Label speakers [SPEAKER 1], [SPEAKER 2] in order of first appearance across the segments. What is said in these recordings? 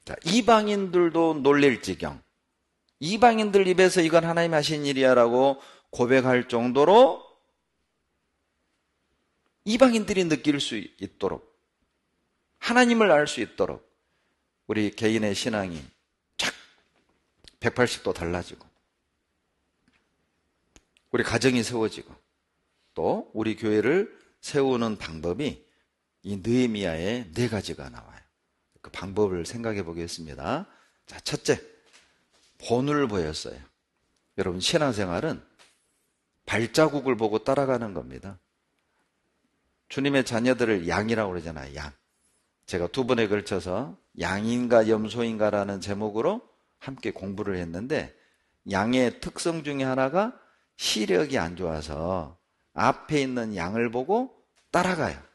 [SPEAKER 1] 자, 이방인들도 놀랄 지경. 이방인들 입에서 이건 하나님 하신 일이야라고 고백할 정도로 이방인들이 느낄 수 있도록, 하나님을 알 수 있도록 우리 개인의 신앙이 착 180도 달라지고, 우리 가정이 세워지고, 또 우리 교회를 세우는 방법이 이 느헤미야의 4가지가 나와요. 그 방법을 생각해 보겠습니다. 자, 첫째, 본을 보였어요. 여러분, 신앙생활은 발자국을 보고 따라가는 겁니다. 주님의 자녀들을 양이라고 그러잖아요. 양. 제가 2번에 걸쳐서 양인가 염소인가라는 제목으로 함께 공부를 했는데, 양의 특성 중에 하나가 시력이 안 좋아서 앞에 있는 양을 보고 따라가요.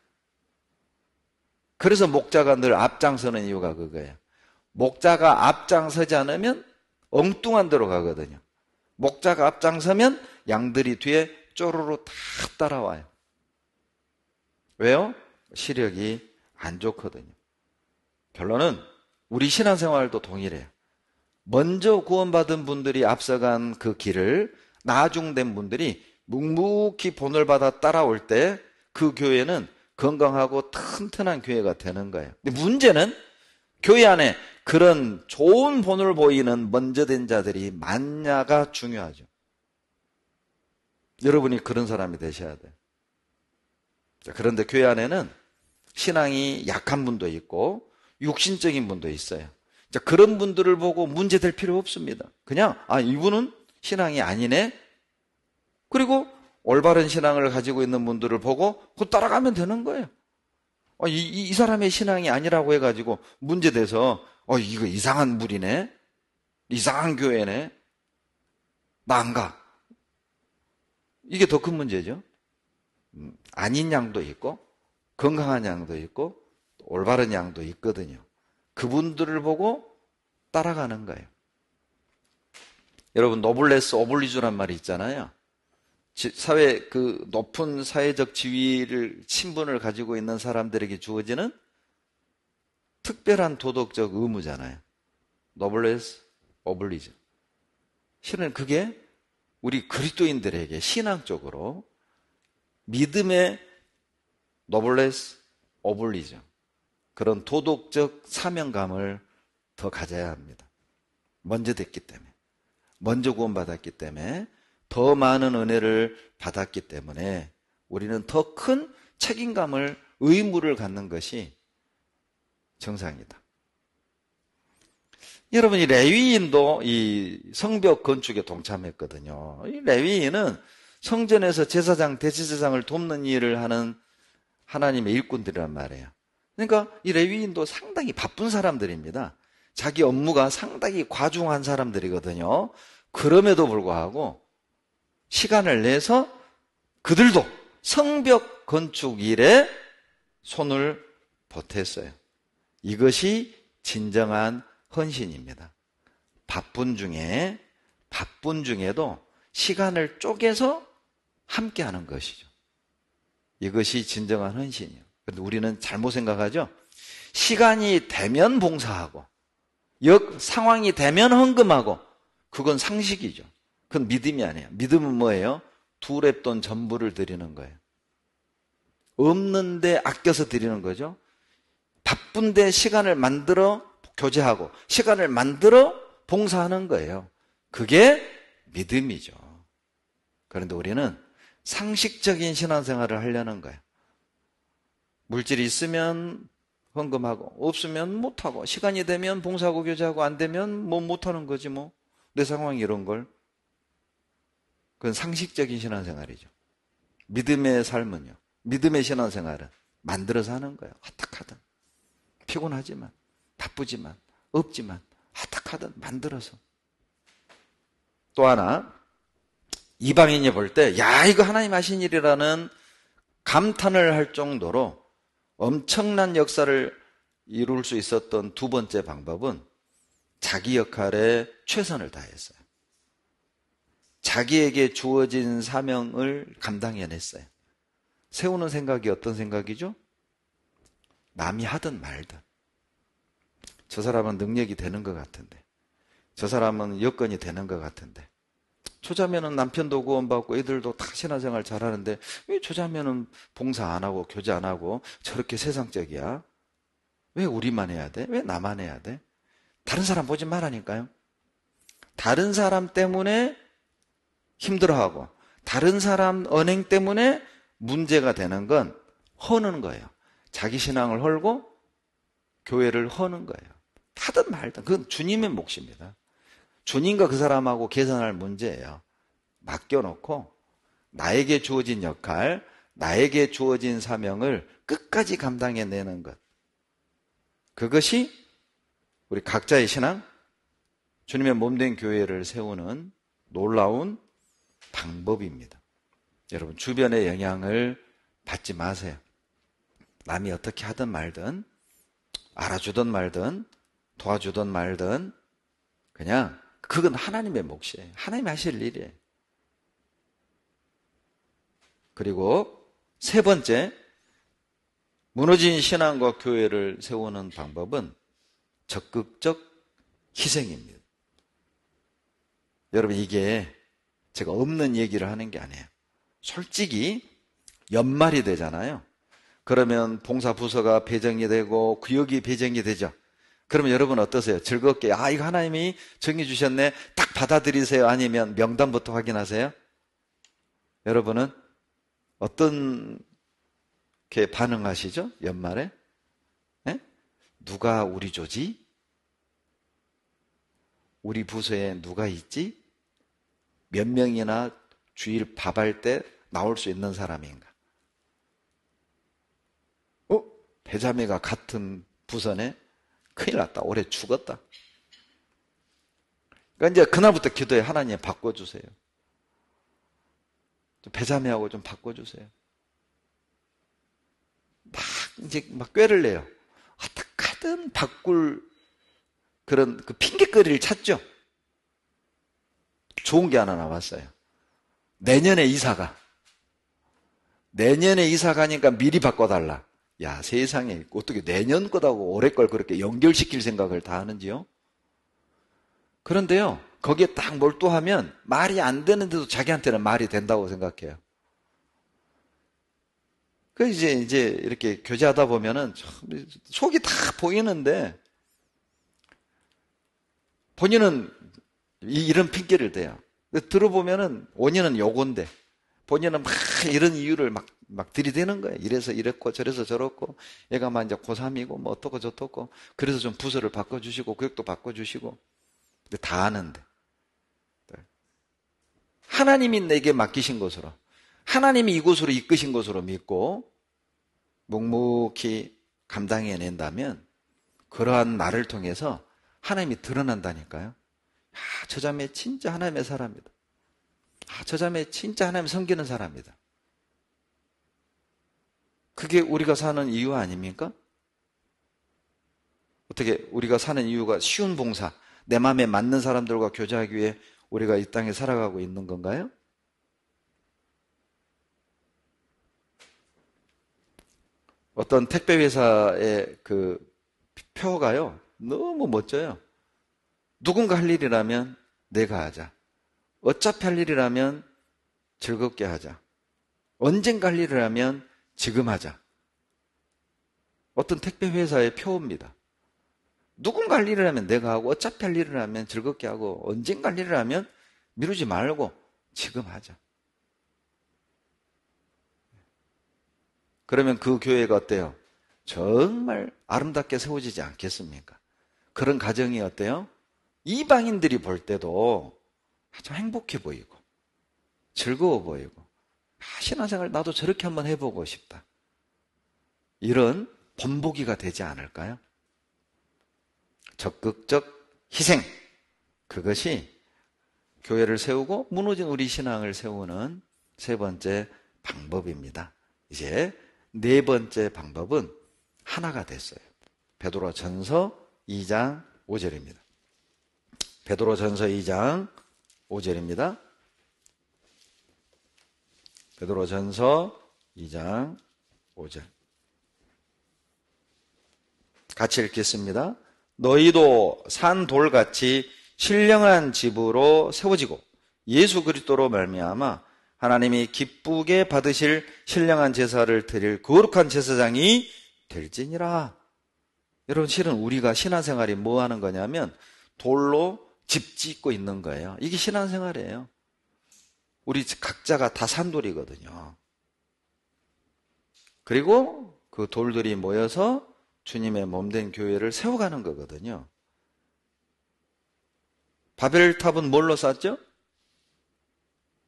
[SPEAKER 1] 그래서 목자가 늘 앞장서는 이유가 그거예요. 목자가 앞장서지 않으면 엉뚱한 데로 가거든요. 목자가 앞장서면 양들이 뒤에 쪼르르 다 따라와요. 왜요? 시력이 안 좋거든요. 결론은 우리 신앙생활도 동일해요. 먼저 구원받은 분들이 앞서간 그 길을 나중된 분들이 묵묵히 본을 받아 따라올 때 그 교회는 건강하고 튼튼한 교회가 되는 거예요. 근데 문제는 교회 안에 그런 좋은 본을 보이는 먼저 된 자들이 많냐가 중요하죠. 여러분이 그런 사람이 되셔야 돼요. 그런데 교회 안에는 신앙이 약한 분도 있고 육신적인 분도 있어요. 그런 분들을 보고 문제될 필요 없습니다. 그냥 이분은 신앙이 아니네. 그리고 올바른 신앙을 가지고 있는 분들을 보고 그 따라가면 되는 거예요. 이 사람의 신앙이 아니라고 해가지고 문제돼서 이거 이상한 물이네, 이상한 교회네, 나 안 가. 이게 더 큰 문제죠. 아닌 양도 있고 건강한 양도 있고 올바른 양도 있거든요. 그분들을 보고 따라가는 거예요. 여러분, 노블레스 오블리주란 말이 있잖아요. 사회, 그 높은 사회적 지위를, 신분을 가지고 있는 사람들에게 주어지는 특별한 도덕적 의무잖아요. 노블레스 오블리주. 실은 그게 우리 그리스도인들에게 신앙적으로 믿음의 노블레스 오블리주, 그런 도덕적 사명감을 더 가져야 합니다. 먼저 됐기 때문에, 먼저 구원받았기 때문에, 더 많은 은혜를 받았기 때문에 우리는 더 큰 책임감을, 의무를 갖는 것이 정상이다. 여러분, 이 레위인도 이 성벽 건축에 동참했거든요. 이 레위인은 성전에서 제사장, 대제사장을 돕는 일을 하는 하나님의 일꾼들이란 말이에요. 그러니까 이 레위인도 상당히 바쁜 사람들입니다. 자기 업무가 상당히 과중한 사람들이거든요. 그럼에도 불구하고 시간을 내서 그들도 성벽 건축 일에 손을 보탰어요. 이것이 진정한 헌신입니다. 바쁜 중에도 시간을 쪼개서 함께 하는 것이죠. 이것이 진정한 헌신이에요. 그런데 우리는 잘못 생각하죠. 시간이 되면 봉사하고 상황이 되면 헌금하고, 그건 상식이죠. 그건 믿음이 아니에요. 믿음은 뭐예요? 2랩돈 전부를 드리는 거예요. 없는데 아껴서 드리는 거죠. 바쁜데 시간을 만들어 교제하고 시간을 만들어 봉사하는 거예요. 그게 믿음이죠. 그런데 우리는 상식적인 신앙생활을 하려는 거예요. 물질이 있으면 헌금하고 없으면 못하고, 시간이 되면 봉사하고 교제하고, 안 되면 못하는 거지 뭐. 내 상황이 이런 걸. 그건 상식적인 신앙생활이죠. 믿음의 삶은요, 믿음의 신앙생활은 만들어서 하는 거예요. 허탁하든, 피곤하지만, 바쁘지만, 없지만, 허탁하든 만들어서. 또 하나, 이방인이 볼 때 이거 하나님 하신 일이라는 감탄을 할 정도로 엄청난 역사를 이룰 수 있었던 2번째 방법은 자기 역할에 최선을 다했어요. 자기에게 주어진 사명을 감당해냈어요. 세우는 생각이 어떤 생각이죠? 남이 하든 말든 저 사람은 능력이 되는 것 같은데, 저 사람은 여건이 되는 것 같은데, 저 자매는 남편도 구원받고 애들도 다 신앙생활 잘하는데 왜 저 자매는 봉사 안 하고 교제 안 하고 저렇게 세상적이야? 왜 우리만 해야 돼? 왜 나만 해야 돼? 다른 사람 보지 말라니까요. 다른 사람 때문에 힘들어하고 다른 사람 언행 때문에 문제가 되는 건 허는 거예요. 자기 신앙을 헐고 교회를 허는 거예요. 하든 말든 그건 주님의 몫입니다. 주님과 그 사람하고 개선할 문제예요. 맡겨놓고 나에게 주어진 역할, 나에게 주어진 사명을 끝까지 감당해내는 것. 그것이 우리 각자의 신앙, 주님의 몸된 교회를 세우는 놀라운 방법입니다. 여러분, 주변의 영향을 받지 마세요. 남이 어떻게 하든 말든, 알아주든 말든, 도와주든 말든, 그냥 그건 하나님의 몫이에요. 하나님이 하실 일이에요. 그리고 세 번째, 무너진 신앙과 교회를 세우는 방법은 적극적 희생입니다. 여러분, 이게 제가 없는 얘기를 하는 게 아니에요. 솔직히 연말이 되잖아요. 그러면 봉사부서가 배정이 되고 구역이 배정이 되죠. 그러면 여러분 어떠세요? 즐겁게 이거 하나님이 정해 주셨네, 딱 받아들이세요? 아니면 명단부터 확인하세요? 여러분은 어떤 게 반응하시죠? 연말에? 네? 누가 우리 조지? 우리 부서에 누가 있지? 몇 명이나 주일 밥할 때 나올 수 있는 사람인가? 배자매가 같은 부서네? 큰일 났다. 올해 죽었다. 그러니까 이제 그날부터 기도해. 하나님 바꿔주세요. 배자매하고 좀 바꿔주세요. 이제 꾀를 내요. 어떻게든 바꿀 그런 그 핑계거리를 찾죠. 좋은 게 하나 나왔어요. 내년에 이사 가니까 미리 바꿔달라. 야, 세상에 어떻게 내년 거다고 올해 걸 그렇게 연결시킬 생각을 다 하는지요? 그런데요, 거기에 딱 몰두하면 말이 안 되는데도 자기한테는 말이 된다고 생각해요. 그 이제 이렇게 교제하다 보면은 속이 다 보이는데 본인은 이런 핑계를 대요. 들어보면은 원인은 요건데 본인은 막 이런 이유를 막 들이대는 거예요. 이래서 이랬고 저래서 저렇고 얘가 막 이제 고3이고 뭐 어떻고 저떻고 그래서 좀 부서를 바꿔주시고 교육도 바꿔주시고 근데 다 아는데 하나님이 내게 맡기신 것으로 하나님이 이곳으로 이끄신 것으로 믿고 묵묵히 감당해낸다면 그러한 나를 통해서 하나님이 드러난다니까요. 저 자매 진짜 하나님의 사람이다. 저 자매 진짜 하나님 섬기는 사람이다. 그게 우리가 사는 이유 아닙니까? 어떻게 우리가 사는 이유가 쉬운 봉사, 내 마음에 맞는 사람들과 교제하기 위해 우리가 이 땅에 살아가고 있는 건가요? 어떤 택배 회사의 그 표가요, 너무 멋져요. 누군가 할 일이라면 내가 하자. 어차피 할 일이라면 즐겁게 하자. 언젠가 할 일이라면 지금 하자. 어떤 택배 회사의 표입니다. 누군가 할 일이라면 내가 하고 어차피 할 일이라면 즐겁게 하고 언젠가 할 일이라면 미루지 말고 지금 하자. 그러면 그 교회가 어때요? 정말 아름답게 세워지지 않겠습니까? 그런 가정이 어때요? 이방인들이 볼 때도 아주 행복해 보이고 즐거워 보이고 신앙생활 나도 저렇게 한번 해보고 싶다. 이런 본보기가 되지 않을까요? 적극적 희생, 그것이 교회를 세우고 무너진 우리 신앙을 세우는 세 번째 방법입니다. 이제 네 번째 방법은 하나가 됐어요. 베드로전서 2장 5절입니다. 베드로전서 2장 5절입니다. 베드로전서 2장 5절. 같이 읽겠습니다. 너희도 산 돌같이 신령한 집으로 세워지고 예수 그리스도로 말미암아 하나님이 기쁘게 받으실 신령한 제사를 드릴 거룩한 제사장이 될지니라. 여러분, 실은 우리가 신앙생활이 뭐 하는 거냐면 돌로 집 짓고 있는 거예요. 이게 신앙생활이에요. 우리 각자가 다 산돌이거든요. 그리고 그 돌들이 모여서 주님의 몸된 교회를 세워가는 거거든요. 바벨탑은 뭘로 쌓았죠?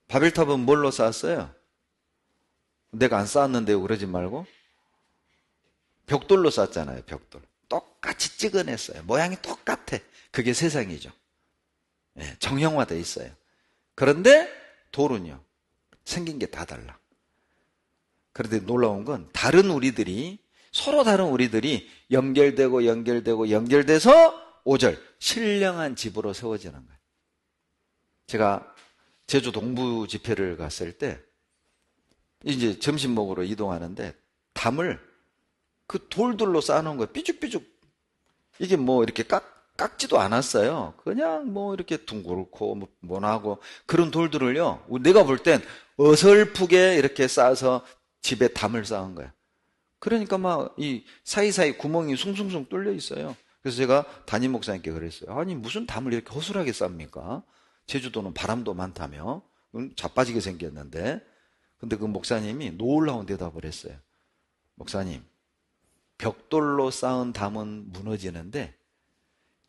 [SPEAKER 1] 바벨탑은 뭘로 쌓았어요? 내가 안 쌓았는데요, 그러지 말고. 벽돌로 쌓았잖아요, 벽돌. 똑같이 찍어냈어요. 모양이 똑같아. 그게 세상이죠. 예, 정형화되어 있어요. 그런데 돌은요, 생긴 게 다 달라. 그런데 놀라운 건 서로 다른 우리들이 연결돼서 5절 신령한 집으로 세워지는 거예요. 제가 제주 동부 집회를 갔을 때 이제 점심 먹으러 이동하는데 담을 그 돌들로 쌓아놓은 거예요. 삐죽삐죽. 이게 뭐 이렇게 깎지도 않았어요. 그냥 뭐 이렇게 둥그렇고 모나고 그런 돌들을요, 내가 볼 땐 어설프게 이렇게 쌓아서 집에 담을 쌓은 거예요. 그러니까 막 이 사이사이 구멍이 숭숭숭 뚫려 있어요. 그래서 제가 담임 목사님께 그랬어요. 아니, 무슨 담을 이렇게 허술하게 쌉니까? 제주도는 바람도 많다며 자빠지게 생겼는데. 근데 그 목사님이 놀라운 대답을 했어요. 목사님, 벽돌로 쌓은 담은 무너지는데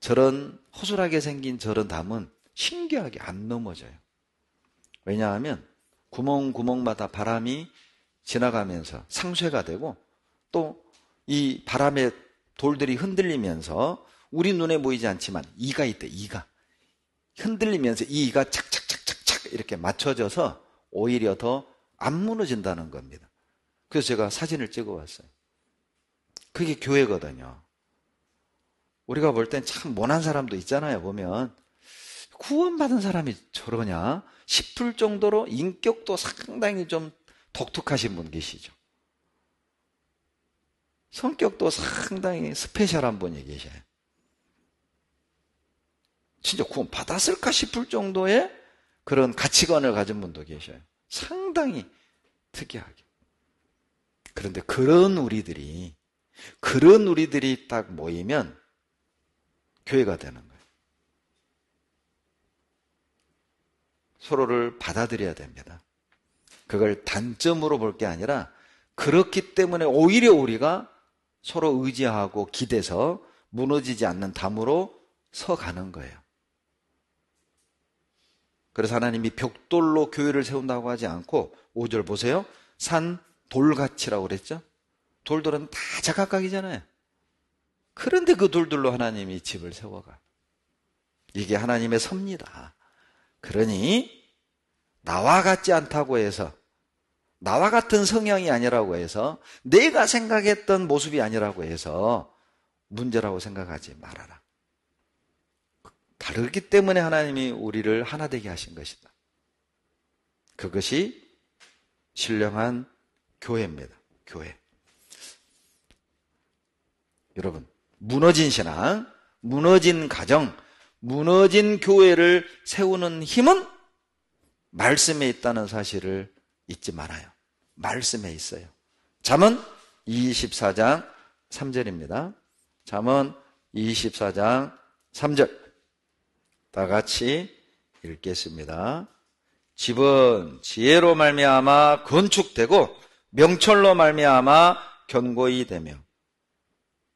[SPEAKER 1] 저런 허술하게 생긴 저런 담은 신기하게 안 넘어져요. 왜냐하면 구멍구멍마다 바람이 지나가면서 상쇄가 되고 또 이 바람에 돌들이 흔들리면서 우리 눈에 보이지 않지만 이가 있대, 이가. 흔들리면서 이 이가 착착착착착 이렇게 맞춰져서 오히려 더 안 무너진다는 겁니다. 그래서 제가 사진을 찍어 왔어요. 그게 교회거든요. 우리가 볼 땐 참 모난 사람도 있잖아요. 보면 구원받은 사람이 저러냐 싶을 정도로 인격도 상당히 좀 독특하신 분 계시죠. 성격도 상당히 스페셜한 분이 계셔요. 진짜 구원 받았을까 싶을 정도의 그런 가치관을 가진 분도 계셔요. 상당히 특이하게. 그런데 그런 우리들이 딱 모이면 교회가 되는 거예요. 서로를 받아들여야 됩니다. 그걸 단점으로 볼 게 아니라 그렇기 때문에 오히려 우리가 서로 의지하고 기대서 무너지지 않는 담으로 서가는 거예요. 그래서 하나님이 벽돌로 교회를 세운다고 하지 않고 5절 보세요. 산 돌같이라고 그랬죠? 돌들은 다 제각각이잖아요. 그런데 그 돌들로 하나님이 집을 세워가. 이게 하나님의 섭니다. 그러니 나와 같지 않다고 해서, 나와 같은 성향이 아니라고 해서, 내가 생각했던 모습이 아니라고 해서 문제라고 생각하지 말아라. 다르기 때문에 하나님이 우리를 하나 되게 하신 것이다. 그것이 신령한 교회입니다. 교회. 여러분, 무너진 신앙, 무너진 가정, 무너진 교회를 세우는 힘은 말씀에 있다는 사실을 잊지 말아요. 말씀에 있어요. 잠언 24장 3절입니다. 잠언 24장 3절. 다 같이 읽겠습니다. 집은 지혜로 말미암아 건축되고 명철로 말미암아 견고히 되며.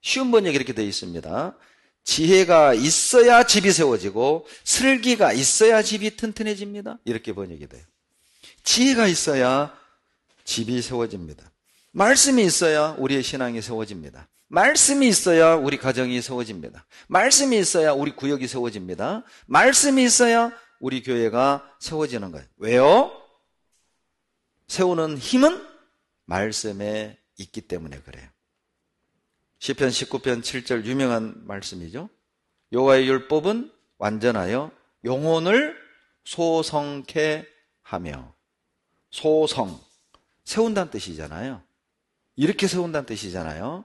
[SPEAKER 1] 쉬운 번역이 이렇게 되어 있습니다. 지혜가 있어야 집이 세워지고 슬기가 있어야 집이 튼튼해집니다. 이렇게 번역이 돼요. 지혜가 있어야 집이 세워집니다. 말씀이 있어야 우리의 신앙이 세워집니다. 말씀이 있어야 우리 가정이 세워집니다. 말씀이 있어야 우리 구역이 세워집니다. 말씀이 있어야 우리 교회가 세워지는 거예요. 왜요? 세우는 힘은 말씀에 있기 때문에 그래요. 시편 19편 7절 유명한 말씀이죠. 여호와의 율법은 완전하여 영혼을 소성케 하며. 소성, 세운다는 뜻이잖아요. 이렇게 세운다는 뜻이잖아요.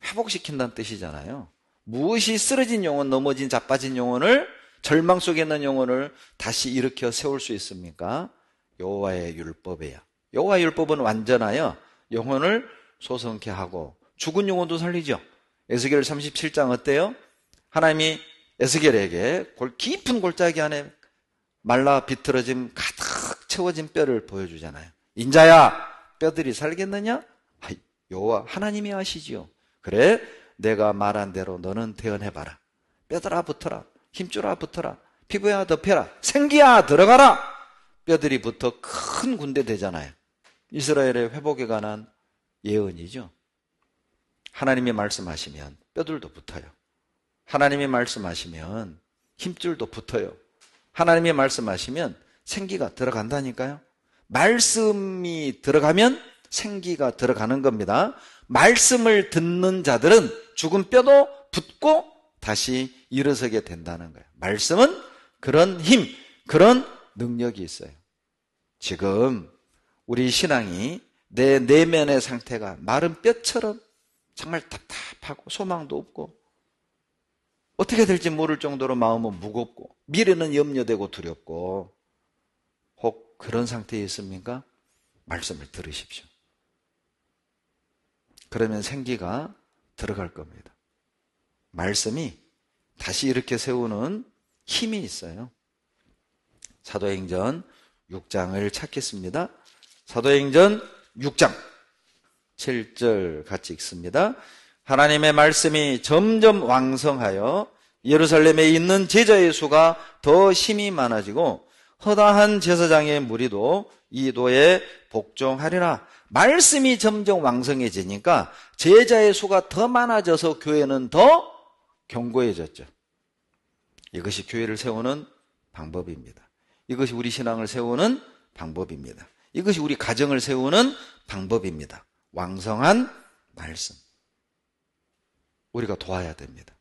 [SPEAKER 1] 회복시킨다는 뜻이잖아요. 무엇이 쓰러진 영혼, 넘어진 자빠진 영혼을, 절망 속에 있는 영혼을 다시 일으켜 세울 수 있습니까? 여호와의 율법이에요. 여호와의 율법은 완전하여 영혼을 소성케 하고 죽은 영혼도 살리죠. 에스겔 37장 어때요? 하나님이 에스겔에게 깊은 골짜기 안에 말라 비틀어짐 가득 채워진 뼈를 보여주잖아요. 인자야, 뼈들이 살겠느냐? 여호와 하나님이 아시지요. 그래, 내가 말한 대로 너는 태어내봐라. 뼈들아 붙어라. 힘줄아 붙어라. 피부야 덮여라. 생기야 들어가라. 뼈들이 붙어 큰 군대 되잖아요. 이스라엘의 회복에 관한 예언이죠. 하나님이 말씀하시면 뼈들도 붙어요. 하나님이 말씀하시면 힘줄도 붙어요. 하나님이 말씀하시면 생기가 들어간다니까요. 말씀이 들어가면 생기가 들어가는 겁니다. 말씀을 듣는 자들은 죽은 뼈도 붙고 다시 일어서게 된다는 거예요. 말씀은 그런 힘, 그런 능력이 있어요. 지금 우리 신앙이 내 내면의 상태가 마른 뼈처럼 정말 답답하고 소망도 없고 어떻게 될지 모를 정도로 마음은 무겁고 미래는 염려되고 두렵고 혹 그런 상태에 있습니까? 말씀을 들으십시오. 그러면 생기가 들어갈 겁니다. 말씀이 다시 이렇게 세우는 힘이 있어요. 사도행전 6장을 찾겠습니다. 사도행전 6장 7절 같이 읽습니다. 하나님의 말씀이 점점 왕성하여 예루살렘에 있는 제자의 수가 더 힘이 많아지고 허다한 제사장의 무리도 이 도에 복종하리라. 말씀이 점점 왕성해지니까 제자의 수가 더 많아져서 교회는 더 견고해졌죠. 이것이 교회를 세우는 방법입니다. 이것이 우리 신앙을 세우는 방법입니다. 이것이 우리 가정을 세우는 방법입니다. 왕성한 말씀. 우리가 도와야 됩니다.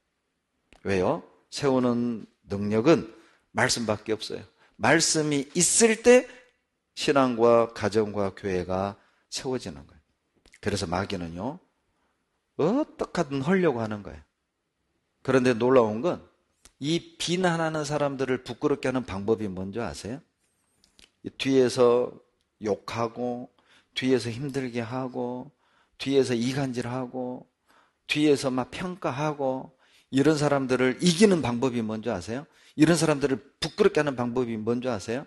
[SPEAKER 1] 왜요? 세우는 능력은 말씀밖에 없어요. 말씀이 있을 때 신앙과 가정과 교회가 세워지는 거예요. 그래서 마귀는요, 어떻게든 하려고 하는 거예요. 그런데 놀라운 건 이 비난하는 사람들을 부끄럽게 하는 방법이 뭔지 아세요? 뒤에서 욕하고 뒤에서 힘들게 하고 뒤에서 이간질하고 뒤에서 막 평가하고 이런 사람들을 이기는 방법이 뭔지 아세요? 이런 사람들을 부끄럽게 하는 방법이 뭔지 아세요?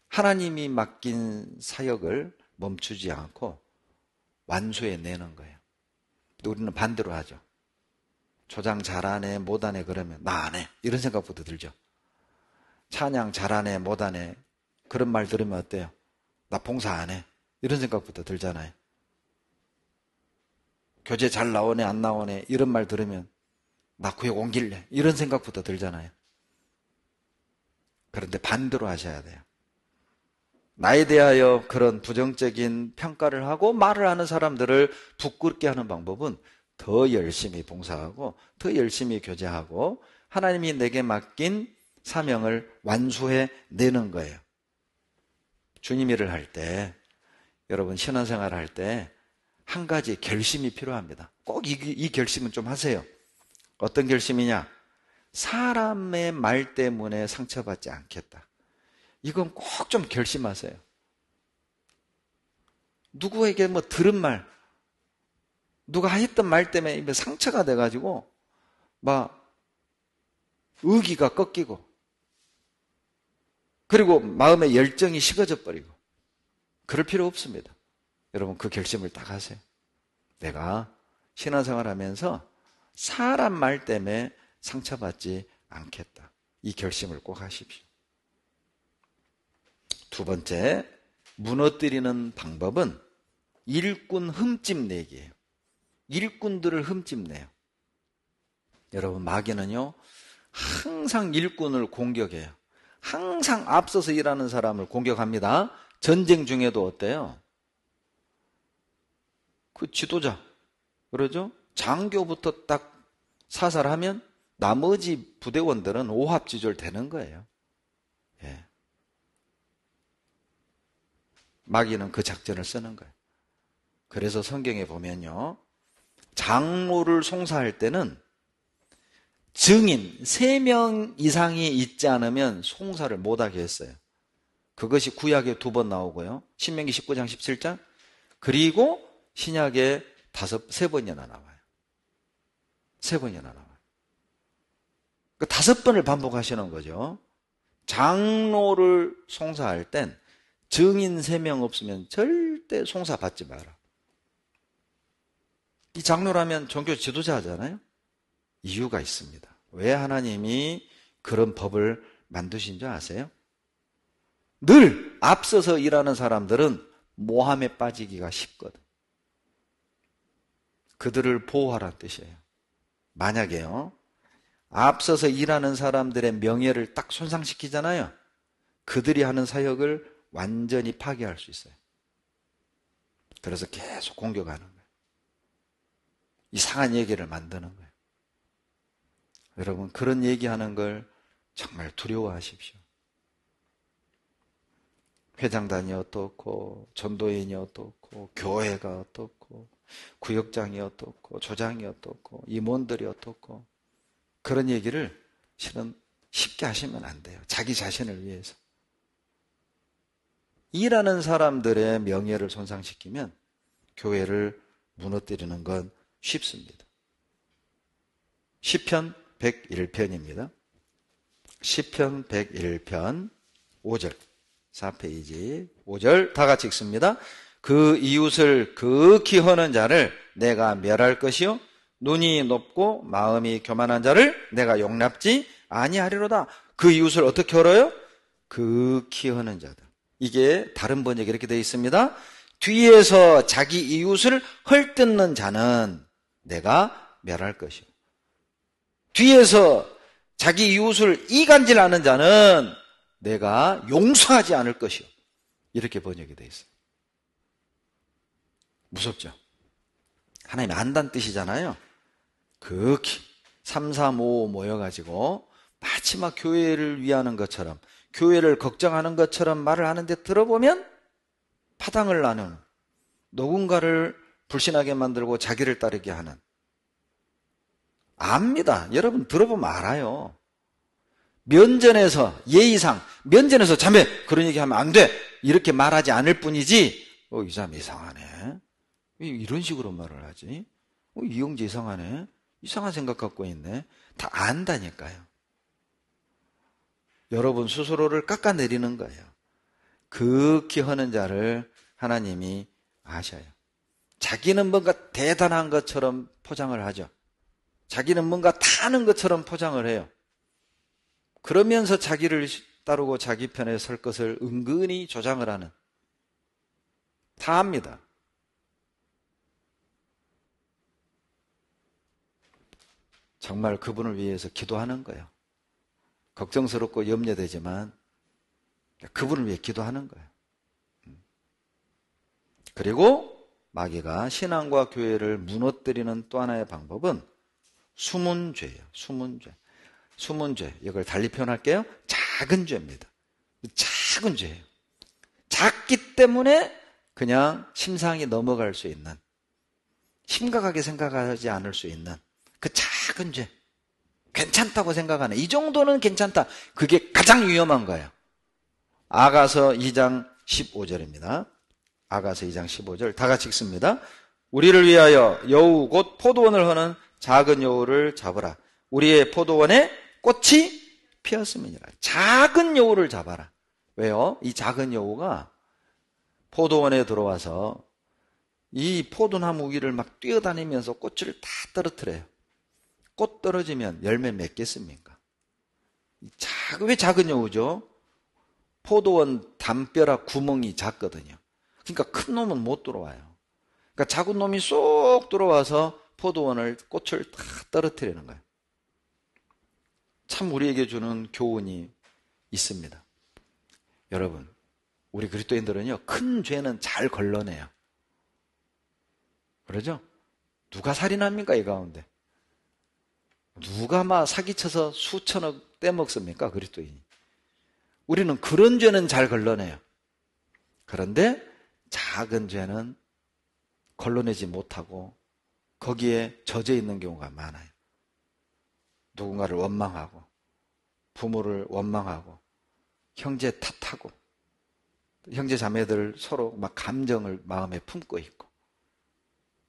[SPEAKER 1] 하나님이 맡긴 사역을 멈추지 않고 완수해내는 거예요. 우리는 반대로 하죠. 조장 잘하네 못하네 그러면 나 안 해 이런 생각부터 들죠. 찬양 잘하네 못하네 그런 말 들으면 어때요? 나 봉사 안 해 이런 생각부터 들잖아요. 교재 잘 나오네 안 나오네 이런 말 들으면 나 구역 옮길래 이런 생각부터 들잖아요. 그런데 반대로 하셔야 돼요. 나에 대하여 그런 부정적인 평가를 하고 말을 하는 사람들을 부끄럽게 하는 방법은 더 열심히 봉사하고 더 열심히 교제하고 하나님이 내게 맡긴 사명을 완수해 내는 거예요. 주님 일을 할 때, 여러분 신앙생활 할 때 한 가지 결심이 필요합니다. 꼭 이 결심은 좀 하세요. 어떤 결심이냐? 사람의 말 때문에 상처받지 않겠다. 이건 꼭 좀 결심하세요. 누구에게 뭐 들은 말, 누가 했던 말 때문에 상처가 돼가지고 막 의기가 꺾이고 그리고 마음의 열정이 식어져 버리고 그럴 필요 없습니다. 여러분 그 결심을 딱 하세요. 내가 신앙생활 하면서 사람 말 때문에 상처받지 않겠다. 이 결심을 꼭 하십시오. 두 번째, 무너뜨리는 방법은 일꾼 흠집 내기예요. 일꾼들을 흠집내요. 여러분 마귀는요 항상 일꾼을 공격해요. 항상 앞서서 일하는 사람을 공격합니다. 전쟁 중에도 어때요? 그 지도자 그러죠? 장교부터 딱 사살하면 나머지 부대원들은 오합지졸 되는 거예요. 예. 마귀는 그 작전을 쓰는 거예요. 그래서 성경에 보면요 장로를 송사할 때는 증인 3명 이상이 있지 않으면 송사를 못하게 했어요. 그것이 구약에 2번 나오고요. 신명기 19장 17장. 그리고 신약에 3번이나 나와요. 3번이나 나와요. 그 5번을 반복하시는 거죠. 장로를 송사할 땐 증인 3명 없으면 절대 송사 받지 마라. 이 장로라면 종교 지도자 하잖아요. 이유가 있습니다. 왜 하나님이 그런 법을 만드신 줄 아세요? 늘 앞서서 일하는 사람들은 모함에 빠지기가 쉽거든. 그들을 보호하라는 뜻이에요. 만약에요, 앞서서 일하는 사람들의 명예를 딱 손상시키잖아요. 그들이 하는 사역을 완전히 파괴할 수 있어요. 그래서 계속 공격하는 거예요. 이상한 얘기를 만드는 거예요. 여러분, 그런 얘기하는 걸 정말 두려워하십시오. 회장단이 어떻고, 전도인이 어떻고, 교회가 어떻고, 구역장이 어떻고, 조장이 어떻고, 임원들이 어떻고, 그런 얘기를 실은 쉽게 하시면 안 돼요. 자기 자신을 위해서. 일하는 사람들의 명예를 손상시키면 교회를 무너뜨리는 건 쉽습니다. 시편 101편입니다. 시편 101편 5절 4페이지 5절 다 같이 읽습니다. 그 이웃을 극히 허는 자를 내가 멸할 것이요 눈이 높고 마음이 교만한 자를 내가 용납지 아니하리로다. 그 이웃을 어떻게 헐어요? 극히 허는 자다. 이게 다른 번역에 이렇게 되어 있습니다. 뒤에서 자기 이웃을 헐뜯는 자는 내가 멸할 것이요 뒤에서 자기 이웃을 이간질하는 자는 내가 용서하지 않을 것이요. 이렇게 번역이 되어 있어요. 무섭죠? 하나님 안다는 뜻이잖아요. 극히 3, 4, 5 모여가지고 마치 막 교회를 위하는 것처럼, 교회를 걱정하는 것처럼 말을 하는데 들어보면 파당을 나누는, 누군가를 불신하게 만들고 자기를 따르게 하는. 압니다. 여러분 들어보면 알아요. 면전에서 예의상, 면전에서 자매 그런 얘기하면 안 돼 이렇게 말하지 않을 뿐이지, 이 사람 이상하네, 이런 식으로 말을 하지, 이 형제 이상하네, 이상한 생각 갖고 있네, 다 안다니까요. 여러분 스스로를 깎아내리는 거예요. 극히 허는 자를 하나님이 아셔요. 자기는 뭔가 대단한 것처럼 포장을 하죠. 자기는 뭔가 타는 것처럼 포장을 해요. 그러면서 자기를 따르고 자기 편에 설 것을 은근히 조장을 하는, 다 합니다. 정말 그분을 위해서 기도하는 거예요. 걱정스럽고 염려되지만 그분을 위해 기도하는 거예요. 그리고 마귀가 신앙과 교회를 무너뜨리는 또 하나의 방법은 숨은 죄예요. 숨은 죄. 숨은 죄. 이걸 달리 표현할게요. 작은 죄입니다. 작은 죄예요. 작기 때문에 그냥 심상이 넘어갈 수 있는, 심각하게 생각하지 않을 수 있는 그 작은 죄. 괜찮다고 생각하는, 이 정도는 괜찮다. 그게 가장 위험한 거예요. 아가서 2장 15절입니다. 아가서 2장 15절 다 같이 읽습니다. 우리를 위하여 여우 곧 포도원을 허는 작은 여우를 잡으라. 우리의 포도원에 꽃이 피었음이니라. 작은 여우를 잡아라. 왜요? 이 작은 여우가 포도원에 들어와서 이 포도나무 위를 막 뛰어다니면서 꽃을 다 떨어뜨려요. 꽃 떨어지면 열매 맺겠습니까? 왜 작은 여우죠? 포도원 담벼락 구멍이 작거든요. 그러니까 큰 놈은 못 들어와요. 그러니까 작은 놈이 쏙 들어와서 포도원을, 꽃을 다 떨어뜨리는 거예요. 참 우리에게 주는 교훈이 있습니다. 여러분, 우리 그리스도인들은요, 큰 죄는 잘 걸러내요. 그러죠? 누가 살인합니까, 이 가운데? 누가 막 사기쳐서 수천억 떼먹습니까, 그리스도인이? 우리는 그런 죄는 잘 걸러내요. 그런데 작은 죄는 걸러내지 못하고 거기에 젖어 있는 경우가 많아요. 누군가를 원망하고, 부모를 원망하고, 형제 탓하고, 형제 자매들 서로 막 감정을 마음에 품고 있고,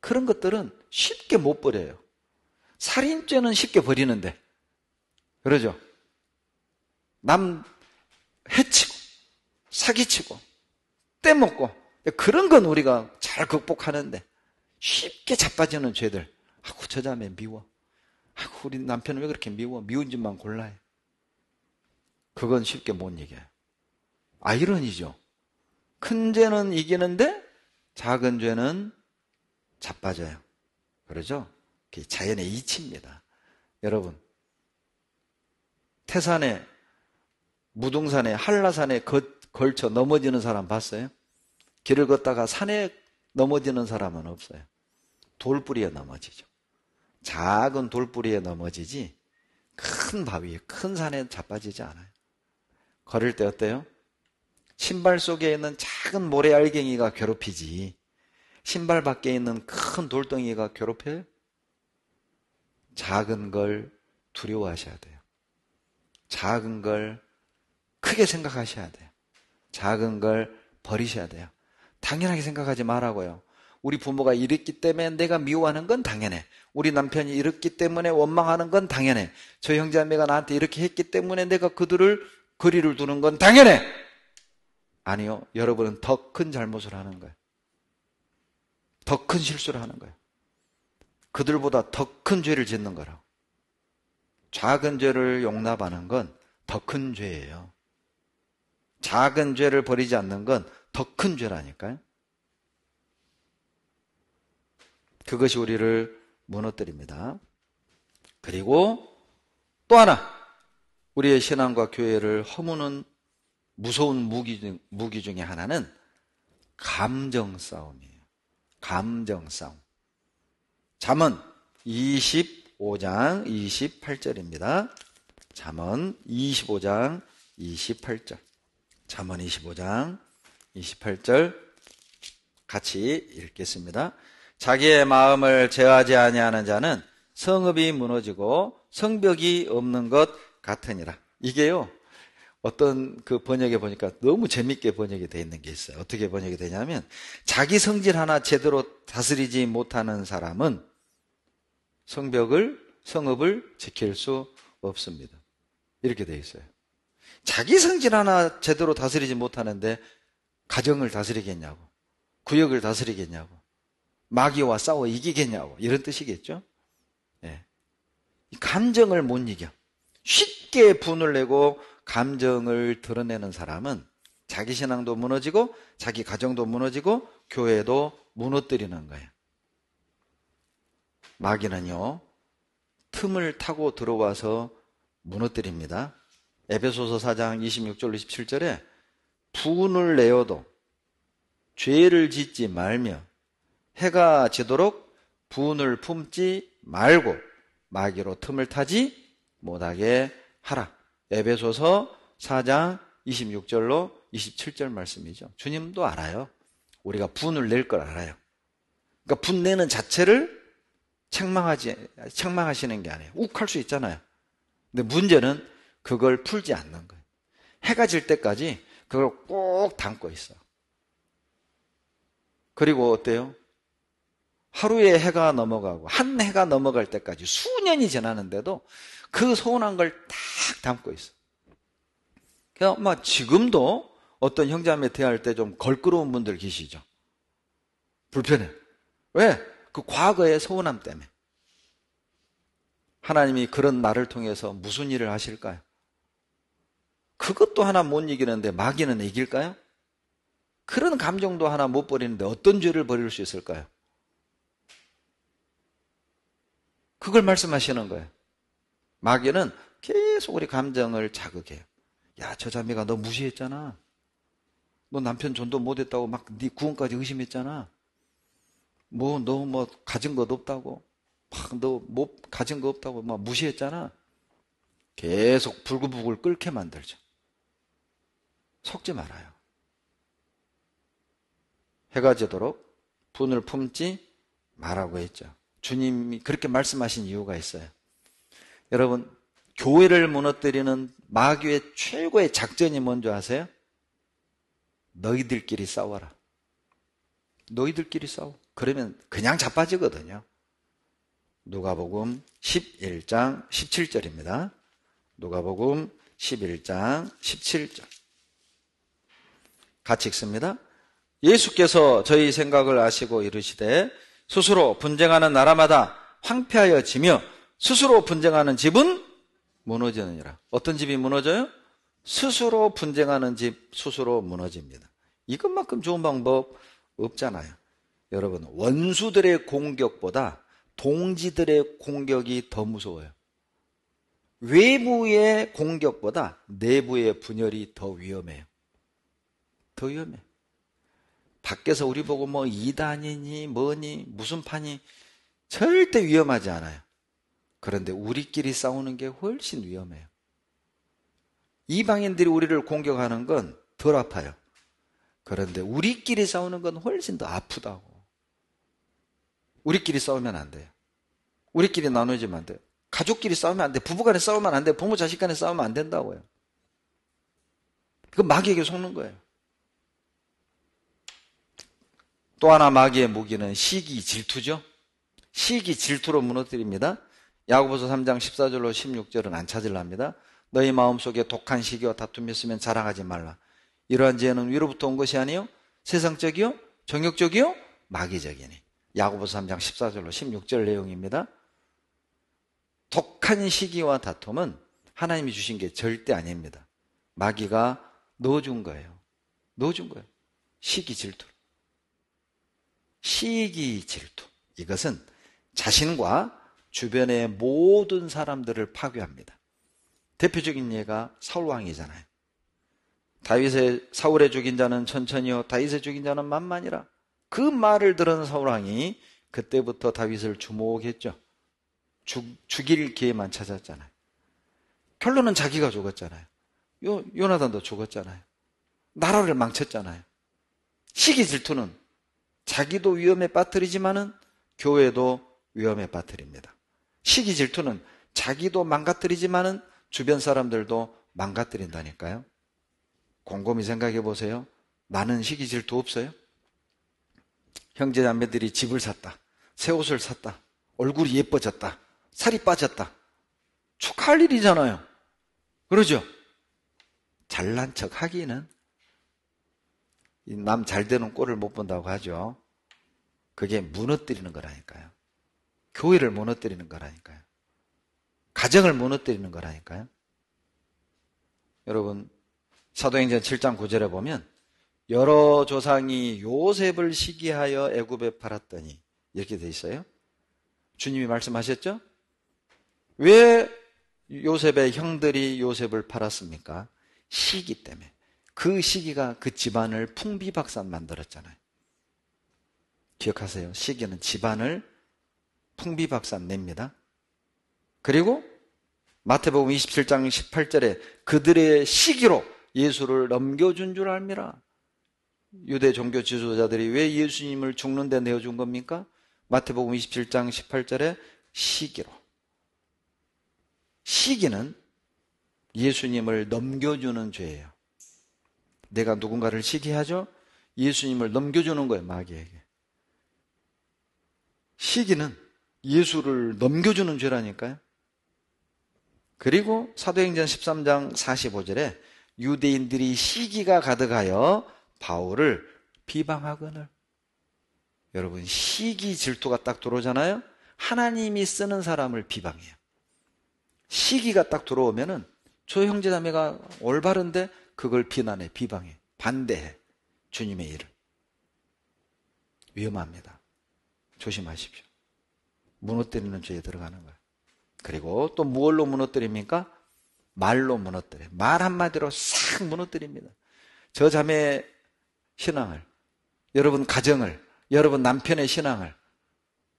[SPEAKER 1] 그런 것들은 쉽게 못 버려요. 살인죄는 쉽게 버리는데, 그러죠? 남 해치고, 사기치고, 떼먹고, 그런 건 우리가 잘 극복하는데, 쉽게 자빠지는 죄들, 아이고, 저 자매 미워. 아이고, 우리 남편은 왜 그렇게 미워? 미운 짓만 골라요. 그건 쉽게 못 이겨요. 아이러니죠. 큰 죄는 이기는데, 작은 죄는 자빠져요. 그러죠? 그게 자연의 이치입니다. 여러분, 태산에, 무등산에, 한라산에 걸쳐 넘어지는 사람 봤어요? 길을 걷다가 산에 넘어지는 사람은 없어요. 돌뿌리에 넘어지죠. 작은 돌뿌리에 넘어지지 큰 바위에, 큰 산에 자빠지지 않아요. 걸을 때 어때요? 신발 속에 있는 작은 모래알갱이가 괴롭히지 신발 밖에 있는 큰 돌덩이가 괴롭혀요? 작은 걸 두려워하셔야 돼요. 작은 걸 크게 생각하셔야 돼요. 작은 걸 버리셔야 돼요. 당연하게 생각하지 말라고요. 우리 부모가 이랬기 때문에 내가 미워하는 건 당연해. 우리 남편이 이랬기 때문에 원망하는 건 당연해. 저 형제자매가 나한테 이렇게 했기 때문에 내가 그들을 거리를 두는 건 당연해. 아니요. 여러분은 더 큰 잘못을 하는 거예요. 더 큰 실수를 하는 거예요. 그들보다 더 큰 죄를 짓는 거라고. 작은 죄를 용납하는 건 더 큰 죄예요. 작은 죄를 버리지 않는 건 더 큰 죄라니까요. 그것이 우리를 무너뜨립니다. 그리고 또 하나, 우리의 신앙과 교회를 허무는 무서운 무기 중에 하나는 감정 싸움이에요. 감정 싸움. 잠언 25장 28절입니다. 잠언 25장 28절. 잠언 25장 28절 같이 읽겠습니다. 자기의 마음을 제어하지 아니하는 자는 성읍이 무너지고 성벽이 없는 것 같으니라. 이게요, 어떤 그 번역에 보니까 너무 재밌게 번역이 되어 있는 게 있어요. 어떻게 번역이 되냐면, 자기 성질 하나 제대로 다스리지 못하는 사람은 성읍을 지킬 수 없습니다. 이렇게 되어 있어요. 자기 성질 하나 제대로 다스리지 못하는데 가정을 다스리겠냐고, 구역을 다스리겠냐고, 마귀와 싸워 이기겠냐고, 이런 뜻이겠죠. 네. 감정을 못 이겨. 쉽게 분을 내고 감정을 드러내는 사람은 자기 신앙도 무너지고 자기 가정도 무너지고 교회도 무너뜨리는 거예요. 마귀는요, 틈을 타고 들어와서 무너뜨립니다. 에베소서 4장 26절 27절에 분을 내어도 죄를 짓지 말며 해가 지도록 분을 품지 말고 마귀로 틈을 타지 못하게 하라. 에베소서 4장 26절로 27절 말씀이죠. 주님도 알아요. 우리가 분을 낼 걸 알아요. 그러니까 분 내는 자체를 책망하시는 게 아니에요. 욱할 수 있잖아요. 근데 문제는 그걸 풀지 않는 거예요. 해가 질 때까지 그걸 꼭 담고 있어. 그리고 어때요? 하루에 해가 넘어가고 한 해가 넘어갈 때까지 수년이 지나는데도 그 서운한 걸 딱 담고 있어. 그러니까 지금도 어떤 형제자매 대할 때 좀 걸끄러운 분들 계시죠. 불편해. 왜? 그 과거의 서운함 때문에. 하나님이 그런 나를 통해서 무슨 일을 하실까요? 그것도 하나 못 이기는데 마귀는 이길까요? 그런 감정도 하나 못 버리는데 어떤 죄를 버릴 수 있을까요? 그걸 말씀하시는 거예요. 마귀는 계속 우리 감정을 자극해요. 야, 저 자매가 너 무시했잖아. 너 남편 전도 못했다고 막 네 구원까지 의심했잖아. 너 가진 것 없다고. 막 너 가진 거 없다고 막 무시했잖아. 계속 불구불구를 끓게 만들죠. 속지 말아요. 해가 지도록 분을 품지 말라고 했죠. 주님이 그렇게 말씀하신 이유가 있어요. 여러분, 교회를 무너뜨리는 마귀의 최고의 작전이 뭔지 아세요? 너희들끼리 싸워라. 너희들끼리 싸워. 그러면 그냥 자빠지거든요. 누가복음 11장 17절입니다. 누가복음 11장 17절. 같이 읽습니다. 예수께서 저희 생각을 아시고 이르시되 스스로 분쟁하는 나라마다 황폐하여지며 스스로 분쟁하는 집은 무너지느니라. 어떤 집이 무너져요? 스스로 분쟁하는 집 스스로 무너집니다. 이것만큼 좋은 방법 없잖아요. 여러분, 원수들의 공격보다 동지들의 공격이 더 무서워요. 외부의 공격보다 내부의 분열이 더 위험해요. 더 위험해. 밖에서 우리 보고 뭐 이단이니 뭐니 무슨 판이 절대 위험하지 않아요. 그런데 우리끼리 싸우는 게 훨씬 위험해요. 이방인들이 우리를 공격하는 건 덜 아파요. 그런데 우리끼리 싸우는 건 훨씬 더 아프다고. 우리끼리 싸우면 안 돼요. 우리끼리 나누지면 안 돼요. 가족끼리 싸우면 안 돼. 부부간에 싸우면 안 돼. 부모 자식 간에 싸우면 안 된다고요. 그건 마귀에게 속는 거예요. 또 하나 마귀의 무기는 시기, 질투죠. 시기, 질투로 무너뜨립니다. 야고보서 3장 14절로 16절은 안 찾으랍니다. 너희 마음속에 독한 시기와 다툼이 있으면 자랑하지 말라. 이러한 지혜는 위로부터 온 것이 아니요 세상적이요 정욕적이요 마귀적이니. 야고보서 3장 14절로 16절 내용입니다. 독한 시기와 다툼은 하나님이 주신 게 절대 아닙니다. 마귀가 넣어준 거예요. 넣어준 거예요. 시기, 질투. 시기, 질투. 이것은 자신과 주변의 모든 사람들을 파괴합니다. 대표적인 예가 사울왕이잖아요. 사울의 죽인 자는 천천히요 다윗의 죽인 자는 만만이라. 그 말을 들은 사울왕이 그때부터 다윗을 주목했죠. 죽일 기회만 찾았잖아요. 결론은 자기가 죽었잖아요. 요나단도 죽었잖아요. 나라를 망쳤잖아요. 시기 질투는 자기도 위험에 빠뜨리지만은 교회도 위험에 빠뜨립니다. 시기 질투는 자기도 망가뜨리지만은 주변 사람들도 망가뜨린다니까요. 곰곰이 생각해 보세요. 나는 시기 질투 없어요? 형제 자매들이 집을 샀다. 새 옷을 샀다. 얼굴이 예뻐졌다. 살이 빠졌다. 축하할 일이잖아요. 그러죠? 잘난 척 하기는 남 잘 되는 꼴을 못 본다고 하죠. 그게 무너뜨리는 거라니까요. 교회를 무너뜨리는 거라니까요. 가정을 무너뜨리는 거라니까요. 여러분, 사도행전 7장 9절에 보면 여러 조상이 요셉을 시기하여 애굽에 팔았더니 이렇게 돼 있어요. 주님이 말씀하셨죠? 왜 요셉의 형들이 요셉을 팔았습니까? 시기 때문에. 그 시기가 그 집안을 풍비박산 만들었잖아요. 기억하세요. 시기는 집안을 풍비박산 냅니다. 그리고 마태복음 27장 18절에 그들의 시기로 예수를 넘겨준 줄 알미라. 유대 종교 지도자들이 왜 예수님을 죽는 데 내어준 겁니까? 마태복음 27장 18절에 시기로. 시기는 예수님을 넘겨주는 죄예요. 내가 누군가를 시기하죠? 예수님을 넘겨주는 거예요, 마귀에게. 시기는 예수를 넘겨주는 죄라니까요. 그리고 사도행전 13장 45절에 유대인들이 시기가 가득하여 바울을 비방하거늘. 여러분, 시기 질투가 딱 들어오잖아요. 하나님이 쓰는 사람을 비방해요. 시기가 딱 들어오면은 저 형제자매가 올바른데 그걸 비난해, 비방해, 반대해. 주님의 일을. 위험합니다. 조심하십시오. 무너뜨리는 죄에 들어가는 거예요. 그리고 또 무엇로 무너뜨립니까? 말로 무너뜨려요. 말 한마디로 싹 무너뜨립니다. 저 자매의 신앙을, 여러분 가정을, 여러분 남편의 신앙을,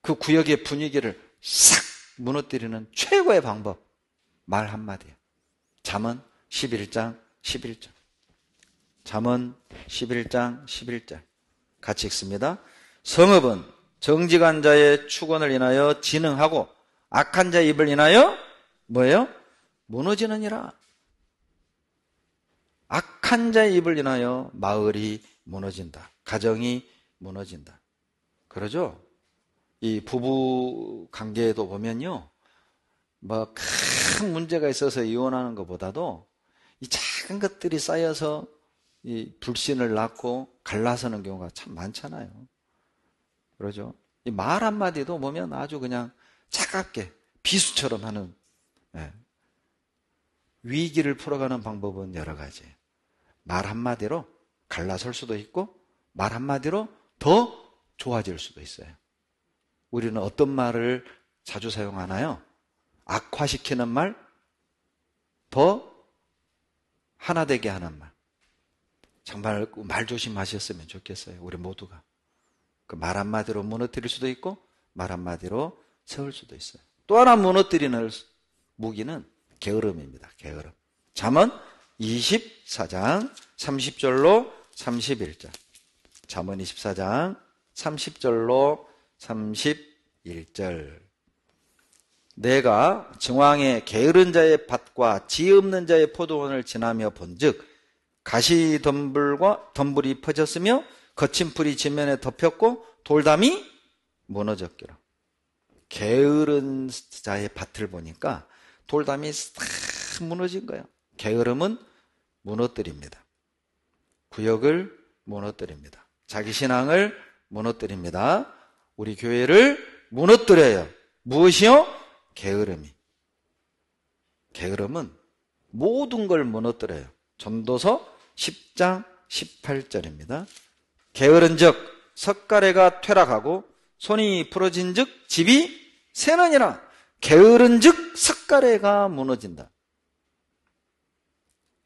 [SPEAKER 1] 그 구역의 분위기를 싹 무너뜨리는 최고의 방법, 말 한마디예요. 잠언 11장 11절. 잠언 11장 11절. 같이 읽습니다. 성읍은 정직한 자의 축원을 인하여 진흥하고 악한 자의 입을 인하여 뭐예요? 무너지느니라. 악한 자의 입을 인하여 마을이 무너진다. 가정이 무너진다. 그러죠? 이 부부 관계에도 보면요, 뭐 큰 문제가 있어서 이혼하는 것보다도 이 작은 것들이 쌓여서 이 불신을 낳고 갈라서는 경우가 참 많잖아요. 그러죠? 이 말 한마디도 보면 아주 그냥 차갑게 비수처럼 하는, 예. 위기를 풀어가는 방법은 여러 가지. 말 한마디로 갈라설 수도 있고 말 한마디로 더 좋아질 수도 있어요. 우리는 어떤 말을 자주 사용하나요? 악화시키는 말, 더 하나 되게 하는 말. 정말 말 조심하셨으면 좋겠어요. 우리 모두가. 그 말 한마디로 무너뜨릴 수도 있고 말 한마디로 세울 수도 있어요. 또 하나 무너뜨리는 무기는 게으름입니다. 게으름. 잠언 24장 30절로 31절. 잠언 24장 30절로 31절. 내가 정왕의 게으른 자의 밭과 지 없는 자의 포도원을 지나며 본즉 가시덤불이 퍼졌으며 거친 풀이 지면에 덮였고 돌담이 무너졌기로. 게으른 자의 밭을 보니까 돌담이 싹 무너진 거예요. 게으름은 무너뜨립니다. 구역을 무너뜨립니다. 자기 신앙을 무너뜨립니다. 우리 교회를 무너뜨려요. 무엇이요? 게으름이. 게으름은 모든 걸 무너뜨려요. 전도서 10장 18절입니다. 게으른즉 석가래가 퇴락하고 손이 부러진즉 집이 새느니라. 게으른즉 석가래가 무너진다.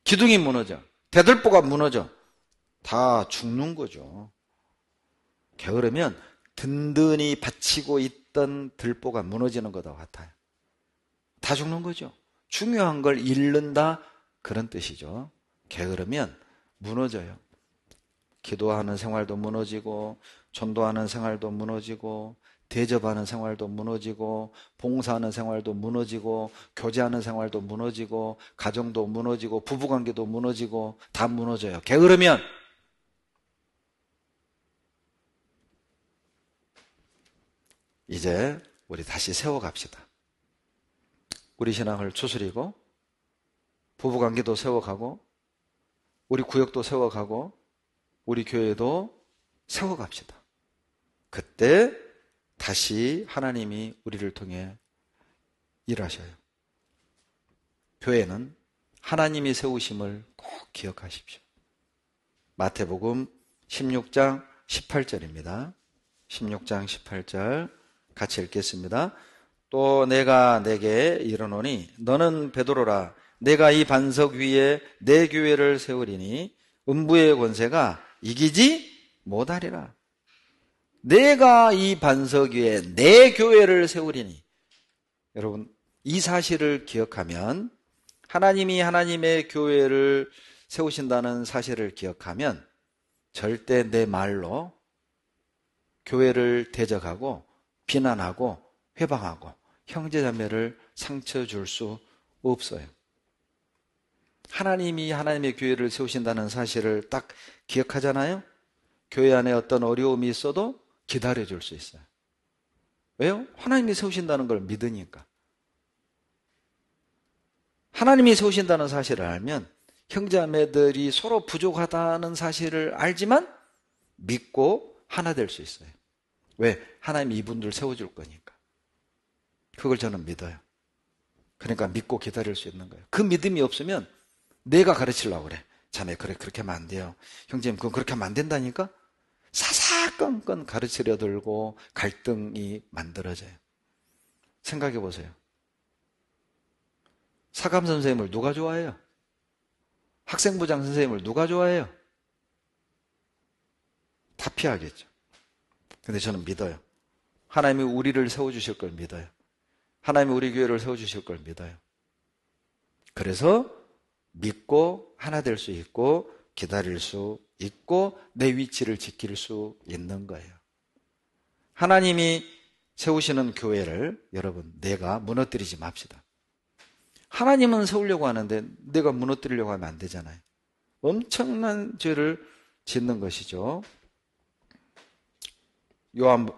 [SPEAKER 1] 기둥이 무너져. 대들보가 무너져. 다 죽는 거죠. 게으르면 든든히 받치고 있던 들보가 무너지는 것과 같아요. 다 죽는 거죠. 중요한 걸 잃는다, 그런 뜻이죠. 게으르면 무너져요. 기도하는 생활도 무너지고 전도하는 생활도 무너지고 대접하는 생활도 무너지고 봉사하는 생활도 무너지고 교제하는 생활도 무너지고 가정도 무너지고 부부관계도 무너지고 다 무너져요. 게으르면. 이제 우리 다시 세워갑시다. 우리 신앙을 추스리고 부부관계도 세워가고 우리 구역도 세워가고 우리 교회도 세워갑시다. 그때 다시 하나님이 우리를 통해 일하셔요. 교회는 하나님이 세우심을 꼭 기억하십시오. 마태복음 16장 18절입니다. 16장 18절 같이 읽겠습니다. 또 내가 내게 이르노니 너는 베드로라. 내가 이 반석 위에 내 교회를 세우리니 음부의 권세가 이기지 못하리라. 내가 이 반석 위에 내 교회를 세우리니. 여러분, 이 사실을 기억하면, 하나님이 하나님의 교회를 세우신다는 사실을 기억하면 절대 내 말로 교회를 대적하고 비난하고 회방하고 형제자매를 상처 줄 수 없어요. 하나님이 하나님의 교회를 세우신다는 사실을 딱 기억하잖아요. 교회 안에 어떤 어려움이 있어도 기다려줄 수 있어요. 왜요? 하나님이 세우신다는 걸 믿으니까. 하나님이 세우신다는 사실을 알면 형제자매들이 서로 부족하다는 사실을 알지만 믿고 하나 될 수 있어요. 왜? 하나님이 이분들 세워줄 거니까. 그걸 저는 믿어요. 그러니까 믿고 기다릴 수 있는 거예요. 그 믿음이 없으면 내가 가르치려고 그래. 자네 그렇게 하면 안 돼요. 형제님 그건 그렇게 하면 안 된다니까? 사사건건 가르치려 들고 갈등이 만들어져요. 생각해 보세요. 사감 선생님을 누가 좋아해요? 학생부장 선생님을 누가 좋아해요? 다 피하겠죠. 근데 저는 믿어요. 하나님이 우리를 세워주실 걸 믿어요. 하나님이 우리 교회를 세워주실 걸 믿어요. 그래서 믿고 하나 될 수 있고 기다릴 수 있고 내 위치를 지킬 수 있는 거예요. 하나님이 세우시는 교회를 여러분 내가 무너뜨리지 맙시다. 하나님은 세우려고 하는데 내가 무너뜨리려고 하면 안 되잖아요. 엄청난 죄를 짓는 것이죠.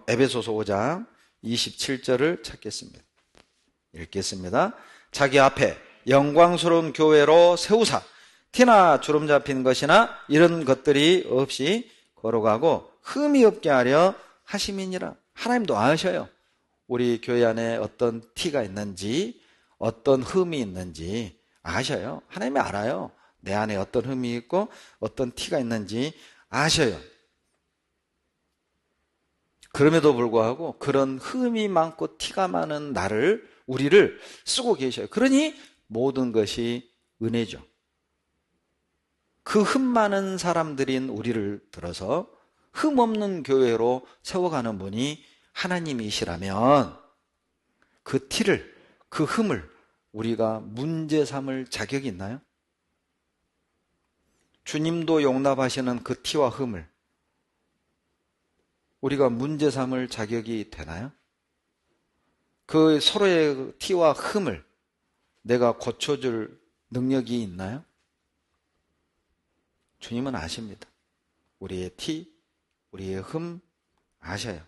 [SPEAKER 1] 에베소서 5장 27절을 찾겠습니다. 읽겠습니다. 자기 앞에 영광스러운 교회로 세우사 티나 주름 잡힌 것이나 이런 것들이 없이 걸어가고 흠이 없게 하려 하심이니라. 하나님도 아셔요. 우리 교회 안에 어떤 티가 있는지, 어떤 흠이 있는지 아셔요. 하나님이 알아요. 내 안에 어떤 흠이 있고 어떤 티가 있는지 아셔요. 그럼에도 불구하고 그런 흠이 많고 티가 많은 우리를 쓰고 계셔요. 그러니 모든 것이 은혜죠. 그 흠 많은 사람들인 우리를 들어서 흠 없는 교회로 세워가는 분이 하나님이시라면 그 티를, 그 흠을 우리가 문제 삼을 자격이 있나요? 주님도 용납하시는 그 티와 흠을 우리가 문제 삼을 자격이 되나요? 그 서로의 티와 흠을 내가 고쳐줄 능력이 있나요? 주님은 아십니다. 우리의 티, 우리의 흠 아셔요.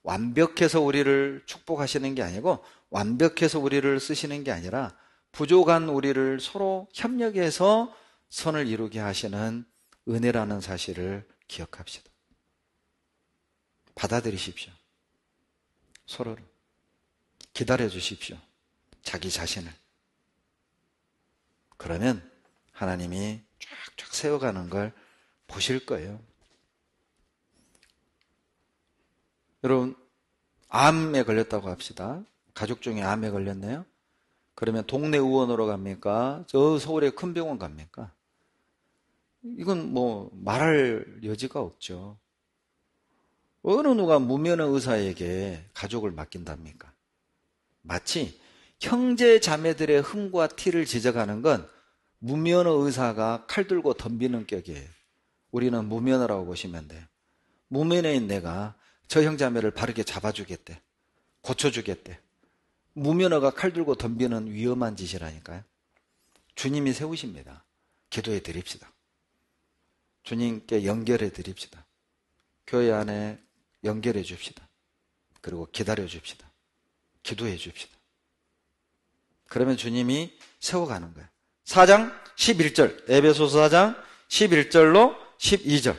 [SPEAKER 1] 완벽해서 우리를 축복하시는 게 아니고 완벽해서 우리를 쓰시는 게 아니라 부족한 우리를 서로 협력해서 선을 이루게 하시는 은혜라는 사실을 기억합시다. 받아들이십시오. 서로를 기다려 주십시오. 자기 자신을. 그러면 하나님이 쫙쫙 세워가는 걸 보실 거예요. 여러분, 암에 걸렸다고 합시다. 가족 중에 암에 걸렸네요. 그러면 동네 의원으로 갑니까? 저 서울의 큰 병원 갑니까? 이건 뭐 말할 여지가 없죠. 어느 누가 무면허 의사에게 가족을 맡긴답니까? 마치 형제 자매들의 흠과 티를 지적하는 건 무면허 의사가 칼 들고 덤비는 격이에요. 우리는 무면허라고 보시면 돼요. 무면허인 내가 저 형제자매를 바르게 잡아주겠대. 고쳐주겠대. 무면허가 칼 들고 덤비는 위험한 짓이라니까요. 주님이 세우십니다. 기도해 드립시다. 주님께 연결해 드립시다. 교회 안에 연결해 줍시다. 그리고 기다려 줍시다. 기도해 줍시다. 그러면 주님이 세워가는 거예요. 4장 11절, 에베소서 4장 11절로 12절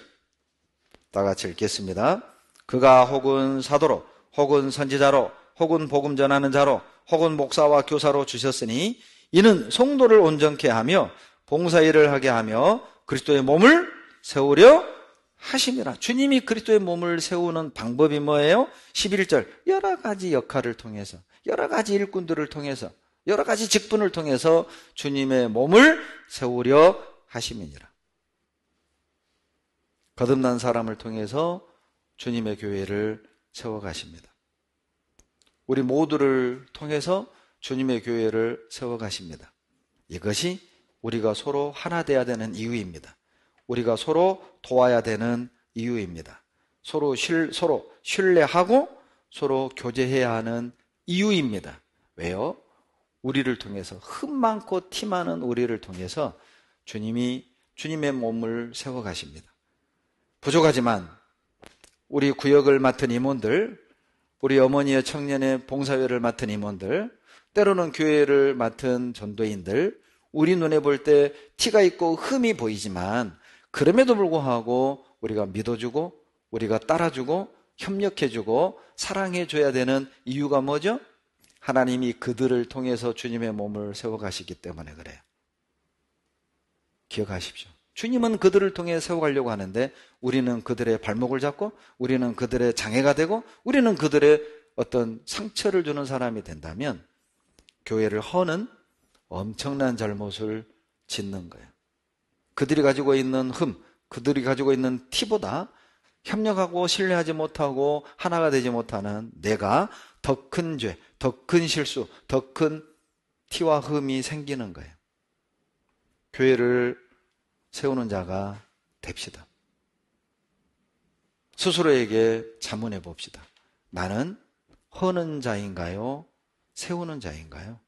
[SPEAKER 1] 다 같이 읽겠습니다. 그가 혹은 사도로 혹은 선지자로 혹은 복음 전하는 자로 혹은 목사와 교사로 주셨으니 이는 성도를 온전케 하며 봉사일을 하게 하며 그리스도의 몸을 세우려 하심이라. 주님이 그리스도의 몸을 세우는 방법이 뭐예요? 11절, 여러 가지 역할을 통해서, 여러 가지 일꾼들을 통해서, 여러 가지 직분을 통해서 주님의 몸을 세우려 하심이니라. 거듭난 사람을 통해서 주님의 교회를 세워가십니다. 우리 모두를 통해서 주님의 교회를 세워가십니다. 이것이 우리가 서로 하나 되어야 되는 이유입니다. 우리가 서로 도와야 되는 이유입니다. 서로 신뢰하고 서로 교제해야 하는 이유입니다. 왜요? 우리를 통해서, 흠 많고 티 많은 우리를 통해서 주님이 주님의 몸을 세워가십니다. 부족하지만 우리 구역을 맡은 임원들, 우리 어머니의 청년의 봉사회를 맡은 임원들, 때로는 교회를 맡은 전도인들, 우리 눈에 볼 때 티가 있고 흠이 보이지만 그럼에도 불구하고 우리가 믿어주고 우리가 따라주고 협력해주고 사랑해줘야 되는 이유가 뭐죠? 하나님이 그들을 통해서 주님의 몸을 세워가시기 때문에 그래요. 기억하십시오. 주님은 그들을 통해 세워가려고 하는데 우리는 그들의 발목을 잡고 우리는 그들의 장애가 되고 우리는 그들의 어떤 상처를 주는 사람이 된다면 교회를 허는 엄청난 잘못을 짓는 거예요. 그들이 가지고 있는 흠, 그들이 가지고 있는 티보다 협력하고 신뢰하지 못하고 하나가 되지 못하는 내가 더 큰 죄, 더 큰 실수, 더 큰 티와 흠이 생기는 거예요. 교회를 세우는 자가 됩시다. 스스로에게 자문해 봅시다. 나는 허는 자인가요? 세우는 자인가요?